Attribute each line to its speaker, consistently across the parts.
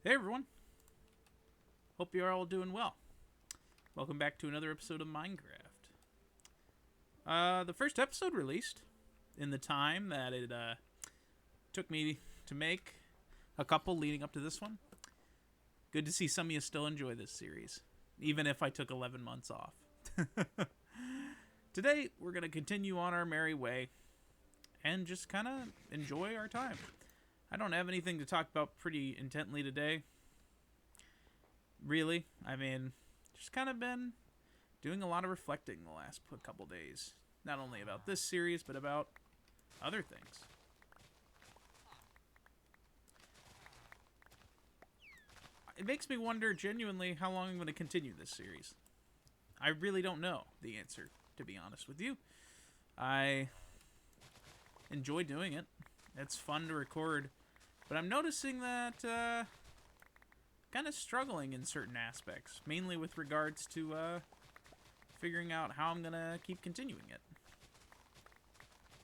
Speaker 1: Hey everyone, hope you're all doing well. Welcome back to another episode of Minecraft. The first episode released in the time that it took me to make a couple leading up to this one. Good to see some of you still enjoy this series, even if I took 11 months off. Today, we're going to continue on our merry way and just kind of enjoy our time. I don't have anything to talk about pretty intently today. Really, I mean, just kind of been doing a lot of reflecting the last couple days. Not only about this series, but about other things. It makes me wonder genuinely how long I'm going to continue this series. I really don't know the answer, to be honest with you. I enjoy doing it. It's fun to record. But I'm noticing that kind of struggling in certain aspects, mainly with regards to figuring out how I'm going to keep continuing it.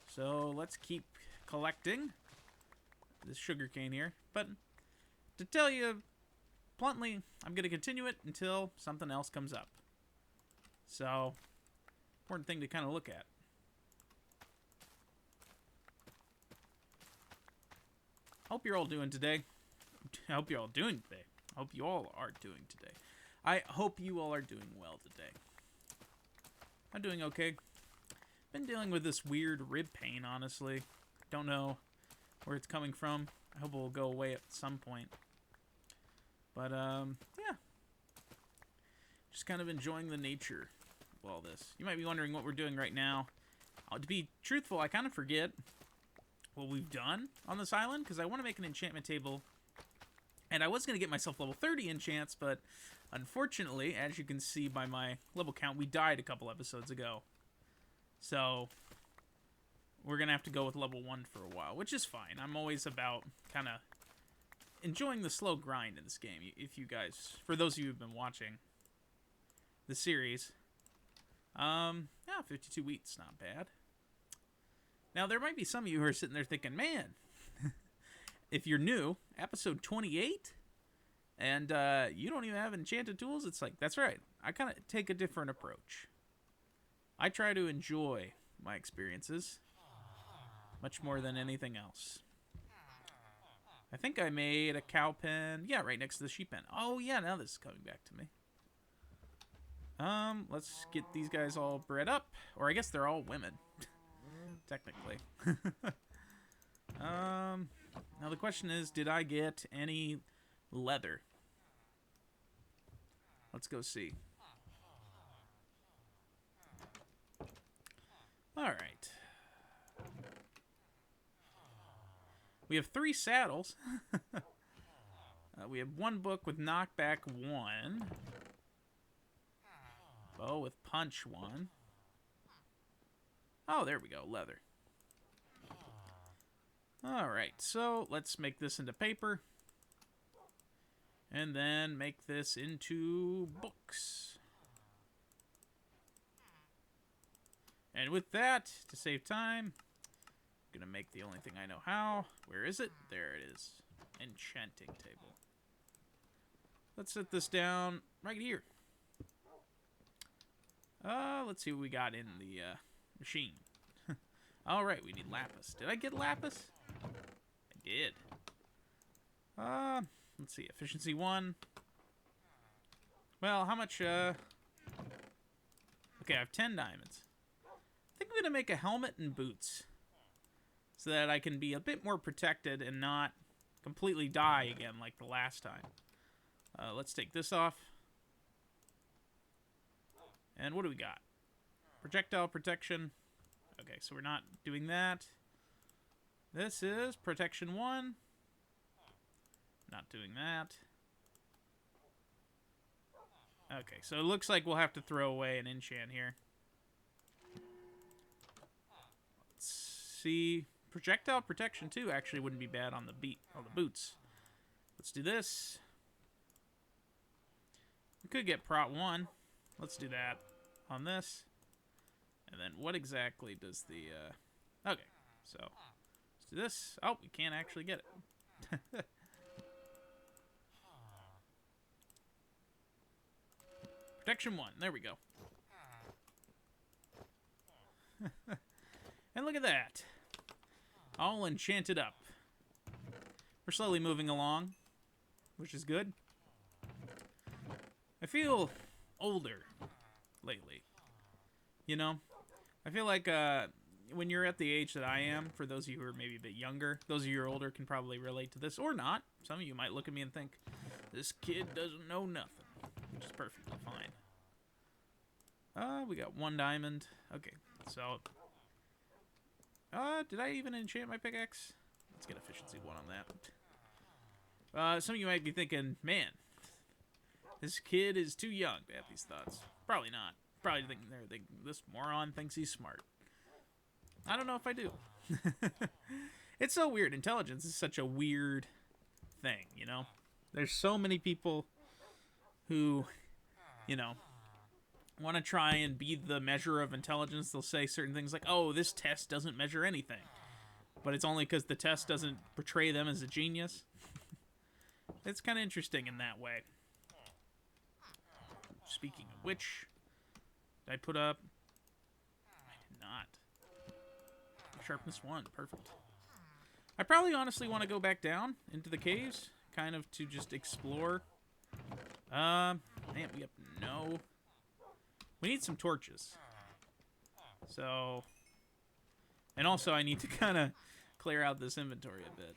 Speaker 1: So let's keep collecting this sugarcane here. But to tell you bluntly, I'm going to continue it until something else comes up. So, important thing to kind of look at. Hope you're all doing today. I hope you're all doing today. I hope you all are doing today. I hope you all are doing well today. I'm doing okay. Been dealing with this weird rib pain, honestly. Don't know where it's coming from. I hope it will go away at some point. But, yeah. Just kind of enjoying the nature of all this. You might be wondering what we're doing right now. To be truthful, I kind of forget what we've done on this island, because I want to make an enchantment table. And I was going to get myself level 30 enchants, but unfortunately, as you can see by my level count, we died a couple episodes ago. So, we're going to have to go with level 1 for a while, which is fine. I'm always about kind of enjoying the slow grind in this game. If you guys, for those of you who've been watching the series, yeah, 52 wheat's not bad. Now, there might be some of you who are sitting there thinking, man, if you're new, episode 28, and you don't even have enchanted tools, it's like, that's right. I kind of take a different approach. I try to enjoy my experiences much more than anything else. I think I made a cow pen. Yeah, right next to the sheep pen. Oh, yeah, now this is coming back to me. Let's get these guys all bred up. Or I guess they're all women. Technically. Now the question is, did I get any leather? Let's go see. Alright. We have 3 saddles. We have 1 book with knockback 1. Bow with punch 1. Oh, there we go, leather. Alright, so let's make this into paper. And then make this into books. And with that, to save time, I'm going to make the only thing I know how. Where is it? There it is. Enchanting table. Let's set this down right here. Let's see what we got in the machine. Alright, we need lapis. Did I get lapis? I did. Let's see. Efficiency 1. Well, how much, Okay, I have 10 diamonds. I think I'm going to make a helmet and boots, so that I can be a bit more protected and not completely die again like the last time. Let's take this off. And what do we got? Projectile protection. Okay, so we're not doing that. This is protection 1. Not doing that. Okay, so it looks like we'll have to throw away an enchant here. Let's see. Projectile protection 2 actually wouldn't be bad on the boots. Let's do this. We could get prot 1. Let's do that on this. And then what exactly does the... Okay, so let's do this. Oh, we can't actually get it. Protection 1. There we go. And look at that. All enchanted up. We're slowly moving along, which is good. I feel older lately. You know? I feel like when you're at the age that I am, for those of you who are maybe a bit younger, those of you who are older can probably relate to this, or not. Some of you might look at me and think, this kid doesn't know nothing, which is perfectly fine. We got 1 diamond. Okay, so... did I even enchant my pickaxe? Let's get efficiency 1 on that. Some of you might be thinking, man, this kid is too young to have these thoughts. Probably not. Probably thinking this moron thinks he's smart. I don't know if I do. It's so weird. Intelligence is such a weird thing, you know? There's so many people who, you know, want to try and be the measure of intelligence. They'll say certain things like, oh, this test doesn't measure anything. But it's only because the test doesn't portray them as a genius. It's kind of interesting in that way. Speaking of which, did I put up? I did not. Sharpness 1, perfect. I probably honestly want to go back down into the caves, kind of to just explore. Man, we have no... We need some torches. So... And also I need to kind of clear out this inventory a bit.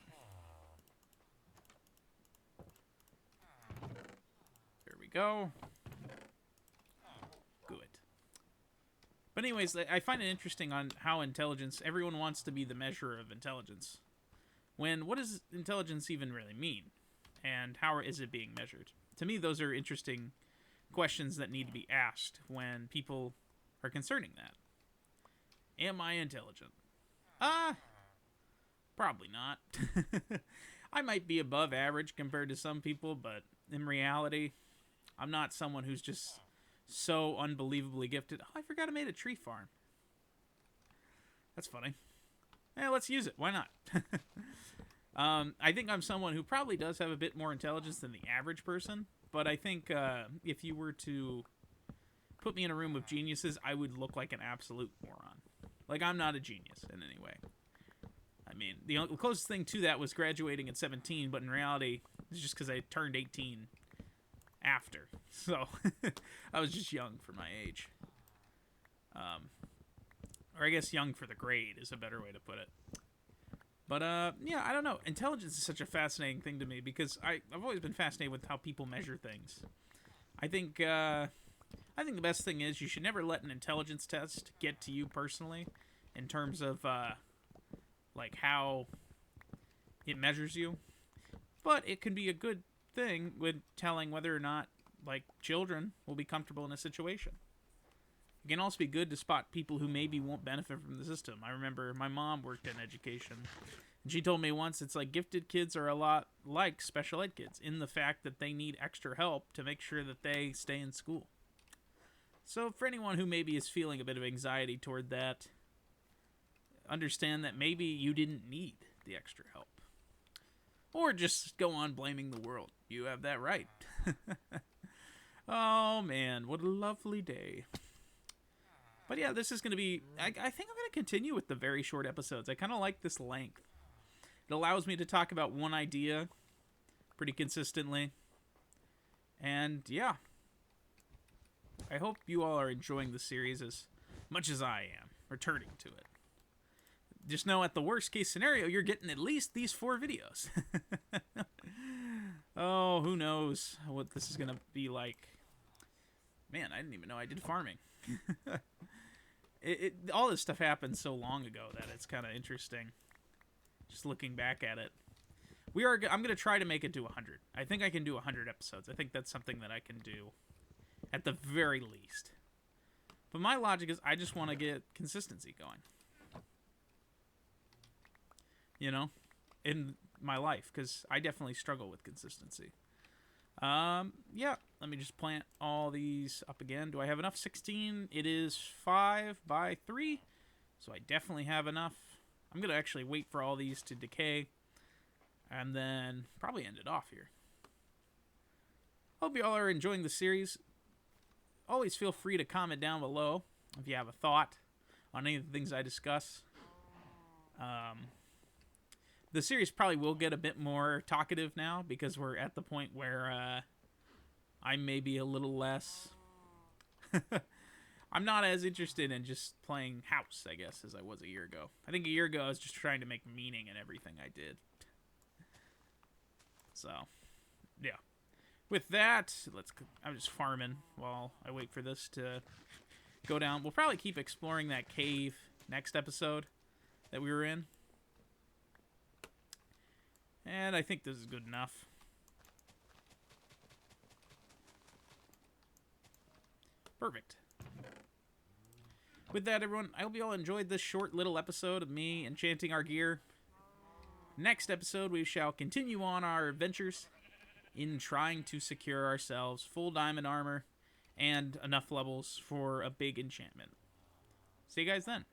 Speaker 1: There we go. Good. But anyways, I find it interesting on how intelligence... Everyone wants to be the measure of intelligence. When, what does intelligence even really mean? And how is it being measured? To me, those are interesting questions that need to be asked when people are concerning that. Am I intelligent? Probably not. I might be above average compared to some people, but in reality, I'm not someone who's just so unbelievably gifted. Oh, I forgot I made a tree farm. That's funny. Yeah, let's use it. Why not? I think I'm someone who probably does have a bit more intelligence than the average person, but I think if you were to put me in a room of geniuses, I would look like an absolute moron. Like, I'm not a genius in any way. I mean, the closest thing to that was graduating at 17, but in reality, it's just because I turned 18 after. So, I was just young for my age. Or I guess young for the grade is a better way to put it. But, yeah, I don't know. Intelligence is such a fascinating thing to me because I've always been fascinated with how people measure things. I think the best thing is you should never let an intelligence test get to you personally in terms of, like, how it measures you. But it can be a good thing with telling whether or not, like, children will be comfortable in a situation. It can also be good to spot people who maybe won't benefit from the system. I remember my mom worked in education, and she told me once it's like gifted kids are a lot like special ed kids in the fact that they need extra help to make sure that they stay in school. So for anyone who maybe is feeling a bit of anxiety toward that, understand that maybe you didn't need the extra help. Or just go on blaming the world. You have that right. Oh man, what a lovely day. But yeah, this is going to be... I think I'm going to continue with the very short episodes. I kind of like this length. It allows me to talk about one idea pretty consistently. And yeah. I hope you all are enjoying the series as much as I am, returning to it. Just know at the worst case scenario, you're getting at least these 4 videos. Oh, who knows what this is going to be like. Man, I didn't even know I did farming. All this stuff happened so long ago that it's kind of interesting. Just looking back at it. I'm going to try to make it to 100. I think I can do 100 episodes. I think that's something that I can do at the very least. But my logic is I just want to get consistency going. You know? In my life, because I definitely struggle with consistency. Yeah, let me just plant all these up again. Do I have enough? 16. It is 5 by 3, so I definitely have enough. I'm going to actually wait for all these to decay, and then probably end it off here. Hope you all are enjoying the series. always feel free to comment down below if you have a thought on any of the things I discuss. The series probably will get a bit more talkative now because we're at the point where I may be a little less... I'm not as interested in just playing house, I guess, as I was a year ago. I think a year ago I was just trying to make meaning in everything I did. So, yeah. With that, I'm just farming while I wait for this to go down. We'll probably keep exploring that cave next episode that we were in. And I think this is good enough. Perfect. With that, everyone, I hope you all enjoyed this short little episode of me enchanting our gear. Next episode, we shall continue on our adventures in trying to secure ourselves full diamond armor and enough levels for a big enchantment. See you guys then.